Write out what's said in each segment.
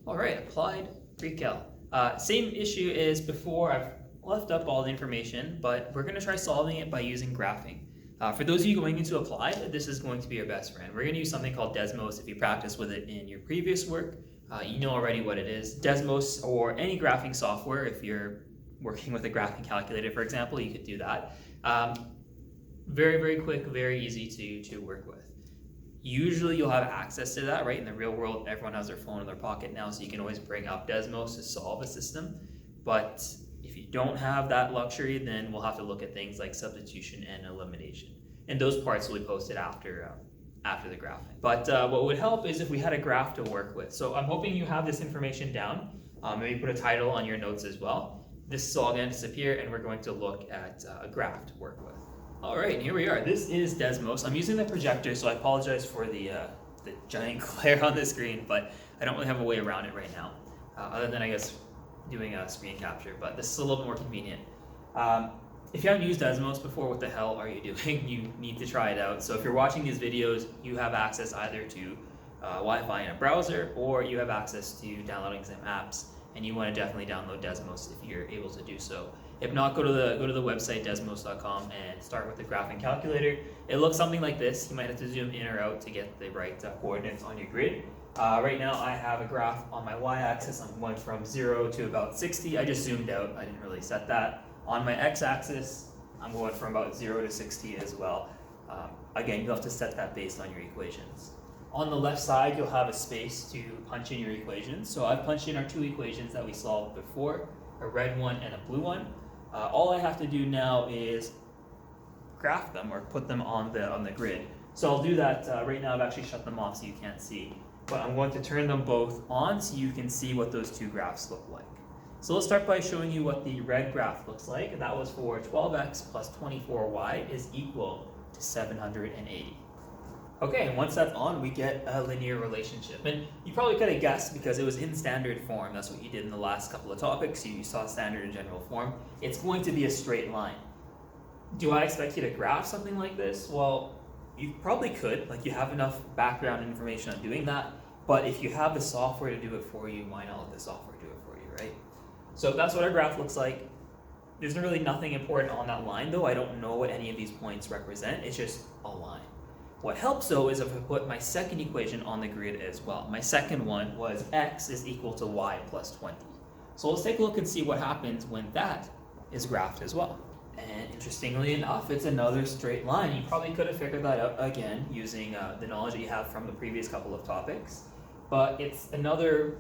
All right, applied pre-cal. Same issue as before. I've left up all the information, but we're going to try solving it by using graphing. For those of you going into applied, this is going to be your best friend. We're going to use something called Desmos. If you practice with it in your previous work, you know already what it is. Desmos, or any graphing software, if you're working with a graphing calculator, for example, you could do that. Very, very quick, very easy to work with. Usually you'll have access to that, right? In the real world, everyone has their phone in their pocket now, so you can always bring up Desmos to solve a system. But if you don't have that luxury, then we'll have to look at things like substitution and elimination. And those parts will be posted after the graphing. But what would help is if we had a graph to work with. So I'm hoping you have this information down. Maybe put a title on your notes as well. This is all going to disappear, and we're going to look at a graph to work with. All right, here we are. This is Desmos. I'm using the projector, so I apologize for the giant glare on the screen, but I don't really have a way around it right now, other than, I guess, doing a screen capture, but this is a little more convenient. If you haven't used Desmos before, what the hell are you doing? You need to try it out. So if you're watching these videos, you have access either to Wi-Fi in a browser, or you have access to downloading some apps, and you want to definitely download Desmos if you're able to do so. If not, go to the website desmos.com and start with the graphing calculator. It looks something like this. You might have to zoom in or out to get the right coordinates on your grid. Right now I have a graph on my y-axis. I'm going from 0 to about 60. I just zoomed out. I didn't really set that. On my x-axis, I'm going from about 0 to 60 as well. Again, you'll have to set that based on your equations. On the left side, you'll have a space to punch in your equations. So I've punched in our two equations that we solved before, a red one and a blue one. All I have to do now is graph them or put them on the grid. So I'll do that right now. I've actually shut them off so you can't see, but I'm going to turn them both on so you can see what those two graphs look like. So let's start by showing you what the red graph looks like, and that was for 12x plus 24y is equal to 780. Okay, and once that's on, we get a linear relationship. And you probably could have guessed because it was in standard form. That's what you did in the last couple of topics. You saw standard and general form. It's going to be a straight line. Do I expect you to graph something like this? Well, you probably could. Like, you have enough background information on doing that. But if you have the software to do it for you, why not let the software do it for you, right? So that's what our graph looks like. There's really nothing important on that line, though. I don't know what any of these points represent. It's just a line. What helps, though, is if I put my second equation on the grid as well. My second one was x is equal to y plus 20. So let's take a look and see what happens when that is graphed as well. And interestingly enough, it's another straight line. You probably could have figured that out, again, using the knowledge that you have from the previous couple of topics. But it's another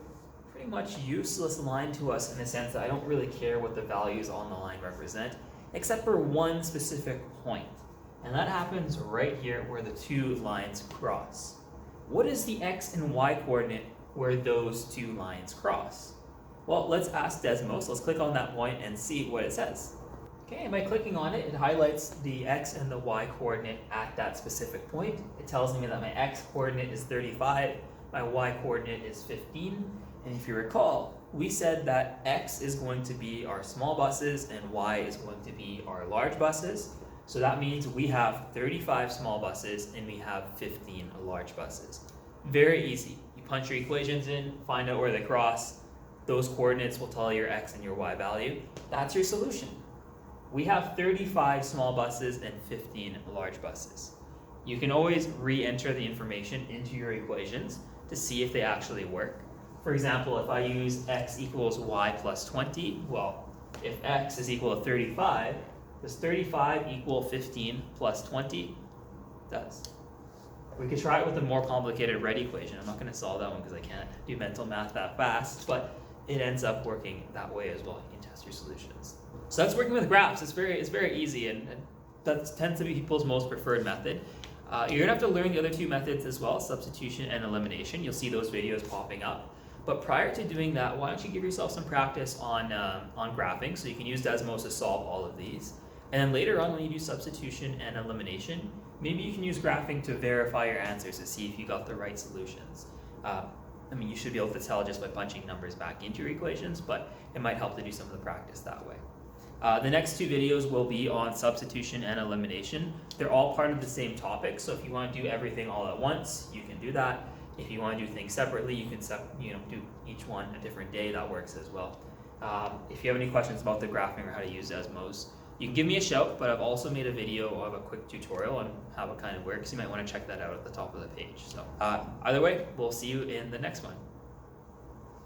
pretty much useless line to us in the sense that I don't really care what the values on the line represent, except for one specific point. And that happens right here where the two lines cross. What is the x and y coordinate where those two lines cross? Well, let's ask Desmos. Let's click on that point and see what it says. Okay, and by clicking on it, it highlights the x and the y coordinate at that specific point. It tells me that my x coordinate is 35, my y coordinate is 15. And if you recall, we said that x is going to be our small buses and y is going to be our large buses. So that means we have 35 small buses and we have 15 large buses. Very easy. You punch your equations in, find out where they cross. Those coordinates will tell you your x and your y value. That's your solution. We have 35 small buses and 15 large buses. You can always re-enter the information into your equations to see if they actually work. For example, if I use x equals y plus 20, well, if x is equal to 35, does 35 equal 15 plus 20? It does. We could try it with a more complicated red equation. I'm not going to solve that one because I can't do mental math that fast, but it ends up working that way as well. You can test your solutions. So that's working with graphs. It's very easy, and that tends to be people's most preferred method. You're going to have to learn the other two methods as well, substitution and elimination. You'll see those videos popping up. But prior to doing that, why don't you give yourself some practice on graphing so you can use Desmos to solve all of these. And then later on, when you do substitution and elimination, maybe you can use graphing to verify your answers to see if you got the right solutions. You should be able to tell just by punching numbers back into your equations, but it might help to do some of the practice that way. The next two videos will be on substitution and elimination. They're all part of the same topic, so if you want to do everything all at once, you can do that. If you want to do things separately, you can do each one a different day. That works as well. If you have any questions about the graphing or how to use Desmos, you can give me a shout, but I've also made a video of a quick tutorial on how it kind of works. You might want to check that out at the top of the page. So either way, we'll see you in the next one.